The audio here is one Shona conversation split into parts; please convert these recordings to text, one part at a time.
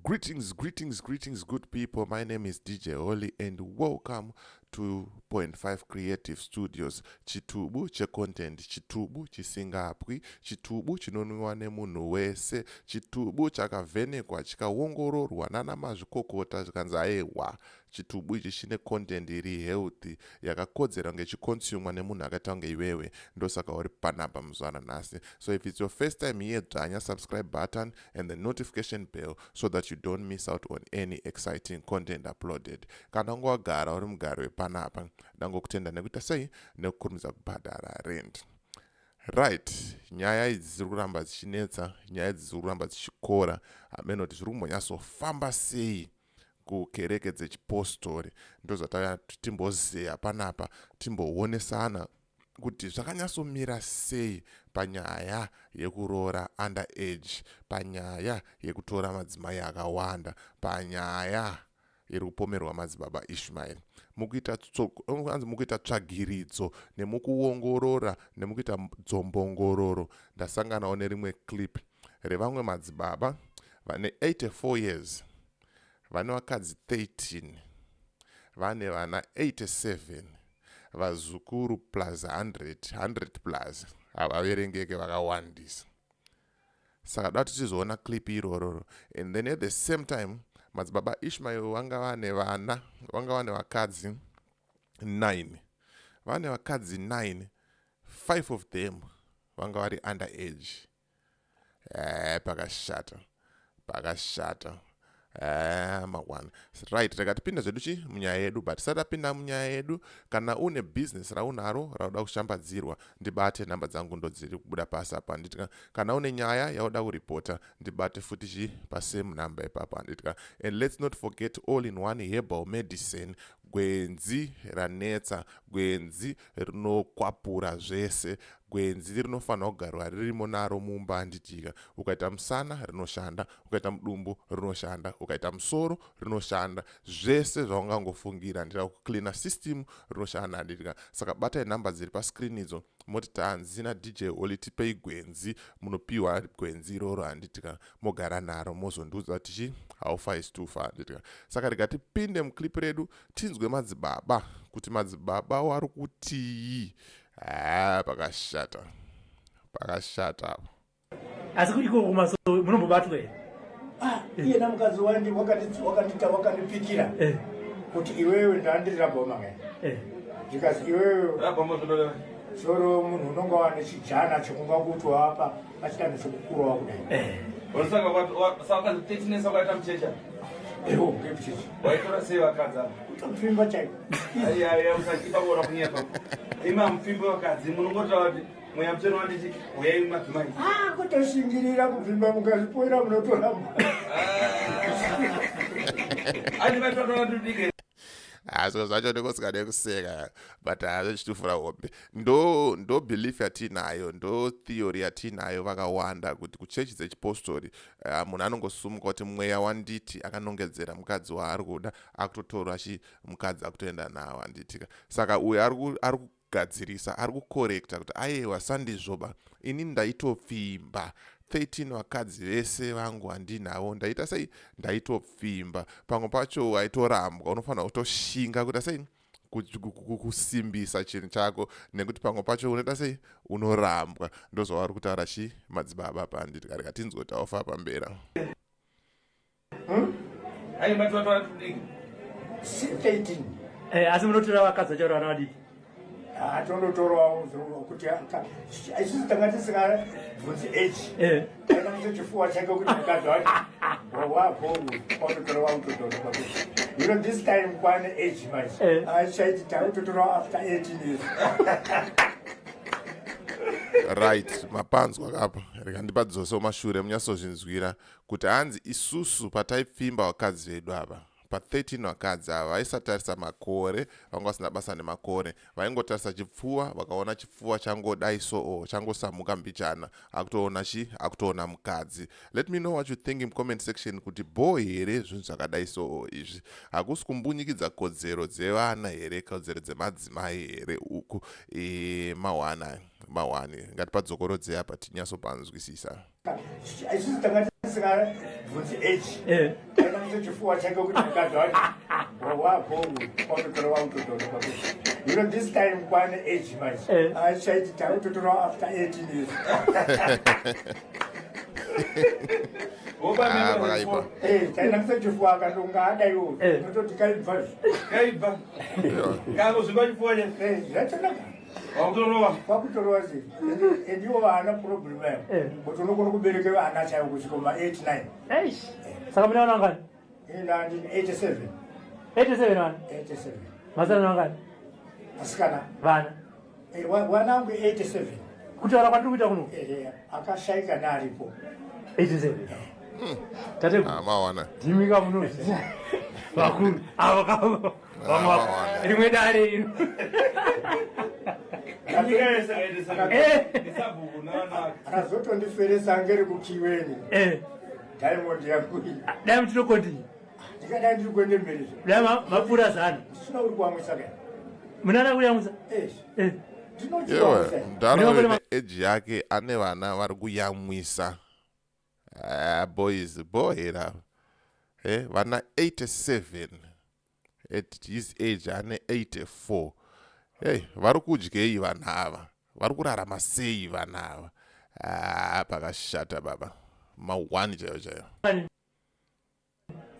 Greetings, good people. My name is DJ Holly, and welcome to 0.5 Creative Studios. Chitubu che content, chitubu chisingapwi, chitubu chinonwiwa nemunhu wese, chitubu chakavhenekwa chikaongororwa nana mazvikokota zvikanzi aiwa. Chitubu ichi chine content iri healthy yakakodzera ngechikonsumwa nemunhu akaita kunge iwewe. Ndosaka uri panapa muzuva ranhasi. So if it's your first time here, dzanya subscribe button and the notification bell so that you don't miss out on any exciting content uploaded. Kana unga wagara uri mugari wepanapa, ndangokutenda nekuita sei nekukurumidza kubhadhara rent. Right, nyaya idzi dziri kuramba dzichinetsa, nyaya idzi dziri kuramba dzichikora, amenoti zviri kumbonyatsofamba sei kukereke dzechipostori. Ndozvatauya timbozeya panapa, timboonesana kuti zvakanyatsomira sei panyaya yekuroora underage, panyaya yekutora madzimai akawanda, panyaya iri kupomerwa madzibaba Ishmael. Mukuita tsvagiridzo nemukuongorora nemukuita dzombongororo, ndasanganawo nerimwe clip revamwe madzibaba vane 84 years, vane vakadzi 13, vane vana 87, vazukuru plus 100 plus, havaverengeke vakawandisa. Saka da tichizoona clip irororo. And then at the same time, madzibaba Ishmael vanga vane vakadzi 9. Vane vakadzi 9, 5 of them vanga vari underage. Pakashata. Mawana. Right, rekatipinda zvedu munyaya yedu, but tisatapinda munyaya yedu, kana une business raunaro rauda kushambadzirwa, ndibate namba dzangu ndodziri kubuda pasi apa nditika. Kana une nyaya yauda kuripota, ndibate futi pa same number ipapa nditika. And let's not forget all in one herbal medicine. Gwenzi ranetsa, gwenzi rinokwapura zvese, gwenzi rinofanira kugarwa ririmo naro mumba nditika. Ukaita musana rinoshanda, ukaita mudumbu rinoshanda, ukaita musoro rinoshanda, zvese zvaungangofungira ndira kucleana system rinoshanda nditika. Saka batai namba dziri pa screen idzo, moti tanzina DJ Holly tipei gwenzi, munopiwa gwenzi iroro handitika, mogara naro mozondiudza tichi how far is too far nditika. Saka rikatipinde muclip redu tinzwe madzibaba kuti madzibaba wari kutii. Pakashata apa. Asi kuti kumaso munombobatwa iye namukadzi wandi wakandipikira kuti iwewe ndandirabva mangani ndikazi iwewe soro munhu unonga wane chijana chekunga kuti wapa pachitano chekukurawa kudai saka tetinesa kwaita muchecha ngemuchechi waitora sei vakadzi utomupfimba chaiko usachipa kuona kunyepa ima mupfimbo vakadzi munongotaura kuti mweya mucheno wanditi uyai madzimai kutoshingirira kupfimba mukazipoira munotoramba Zviro zvacho ndikosikade kuseka, but zvichitofura hope. Ndo belief yatinayo, ndo theory yatinayo vakawanda kuti kuchechi dzechipostori munhu anongosumuka kuti mweya wanditi akanongedzera mukadzi waari kuda, akutotora mukadzi akutoenda nawo handitika. Saka uyu ari kugadzirisa, ari kukorekta kuti aiwa sandizvoba, ini ndaitopfimba 13 vakadzi vese vangu handinavo, ndaita sei ndaitopfimba. Pamwe pacho waitorambwa, unofanira kutoshinga kuti sei kusimbisa chinhu chako, nekuti pamwe pacho unoita sei unorambwa. Ndozvavari kutaura madzibaba panditika. Reka tinzoti ofa pambera. Ai matwa 13 asi munotora vakadzi vacho vana vadiki atondotorwawo kuti isusu tanga tisingabvunzi age taina muchifuwa chake kuti mukadzi wacho wapo watotora wautotora. This time kwane age manje achaiti tautotora after 18 years. Right, mapanzwa kapa. Reka ndibadzoso mashure munyasozvinzwira kuti hanzi isusu pataipfimba vakadzi vedu apa pa 13 vakadzi ava vaisatarisa makore, vanga vasina basa nemakore, vaingotarisa chipfuva, vakaona chipfuva changodai so changosamuka mbichana, akutoona mukadzi. Let me know what you think in comment section kuti boy here zvinhu zvakadai so izvi. Hakusi kumbunyikidza kodzero dzevana here, kodzero dzemadzimai here uku. Mawani ngatipadzokorodze apa tinyasopanzwisisa. Isusu tanga vhunzi age tainamisa chifuva chake kuti mukadzi wacho wapo watotora wautotora you know this time kwane age manje achaiti tautotora after 18 years tainamisa chifuva akandonga adaiwo nototi kaibva zvatonaka kwakutorowa sei and iwo vana problem yayo kuti unokona kubereke vana chaivo kusvika ma 8 9 saka muna vana vangani ndandini 87 vana 87 mazana vangani asikana vana wanangu 87 kutaura kwandiri kuita kuno akashayika naaripo 87 tate mawana dhimika muno vakuru avo rimwe dare iro akazotondiferesa ngeri kukiweni diamond yakui dai mutinokondi ndikadai ndiri kuende mberi dai mapfuura zana sina uri kuamwisa kai munana kuyamwisa yewe ndaro eji yake ane vana vari kuyamwisa boys boyera vana 87 at his age ane 84 vari kudyei vana ava vari kurarama sei vana ava pakashata baba ma1 chaiyo chaiyo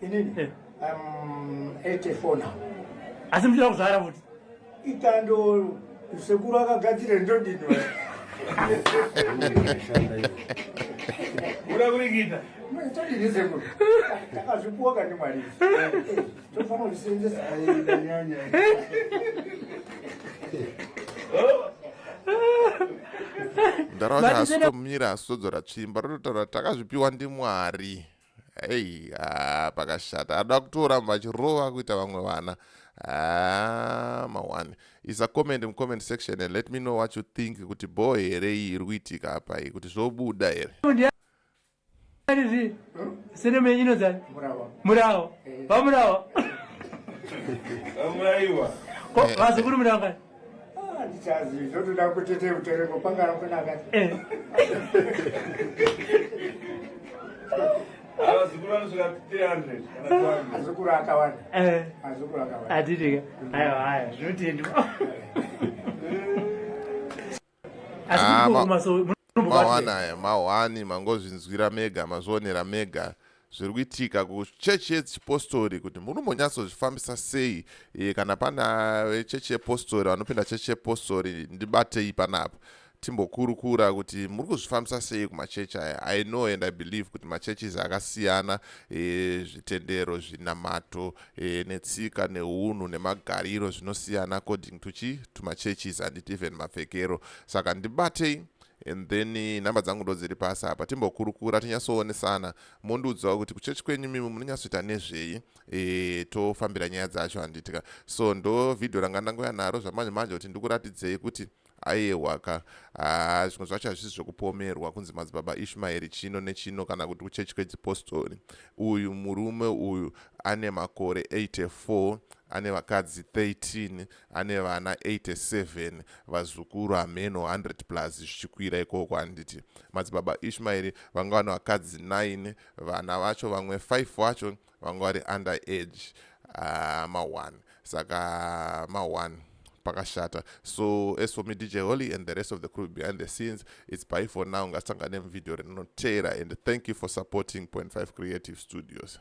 inini 84 now asi muchida kuzvara kuti ikando sekuru akagadzire ndodini uda kuringita todini sekuru takazvipuwa kandi mwari tofanira kuzvisenzesa ndarawa chaasitomira asitodzora tsvimba rototaura takazvipiwa ndimwari pakashata ada kutoramba achirova kuita vamwe vana ma1 isa comment mucomment section and let me know what you think kuti bo here iyi iri kuitika apa iyi kuti zvobuda here sene menyinozani murawa vamurawa amuraiwa vazukuru murangani ndichazi zvotoda kutete utereko pangana kunakati avazukuru vanosvika 300 azukuru akawanda azukuru akawanda atitika haya zvinotendwa asi mawana aya ma1 mangozvinzwira mega mazvionera mega zviri kuitika kuchechi yechipostori kuti munombonyatsozvifambisa sei kana pana vechechi yepostori vanopinda chechi yepostori ndibatei panapa timbokurukura kuti muri kuzvifambisa sei kumachechi aya I know and I believe kuti machechis akasiyana zvitendero zvinamato netsika neunhu nemagariro zvinosiyana according to machechis handiti even mapfekero saka ndibatei and then nhamba dzangu ndo dziri pasi apa timbokurukura tinyatsoonesa mondiudzawo kuti kuchechi kwenyu mimi munonyatsoita nezvei tofambira nyaya dzacho handitika so ndo vhidhiyo ranga ndangoya naro zvamanje manje kuti ndikuratidzei kuti aiewaka zvimwe zvacho hazvisi zvokupomerwa kunzi madzibaba ishmaeri chino nechino kana kuti kuchechi kwechipostori uyu murume uyu ane makore 84 ane vakadzi 13 ane vana 87 vazukuru ameno 100 plus zvichikwira ikoko handiti madzibaba ishmaeri vanga vane vakadzi 9 vana vacho vamwe 5 vacho vanga vari under age ma1 saka ma1 pakashata so as for me DJ Holly and the rest of the crew behind the scenes it's bye for now ngasangane mvideo rinotera and thank you for supporting .5 Creative Studios.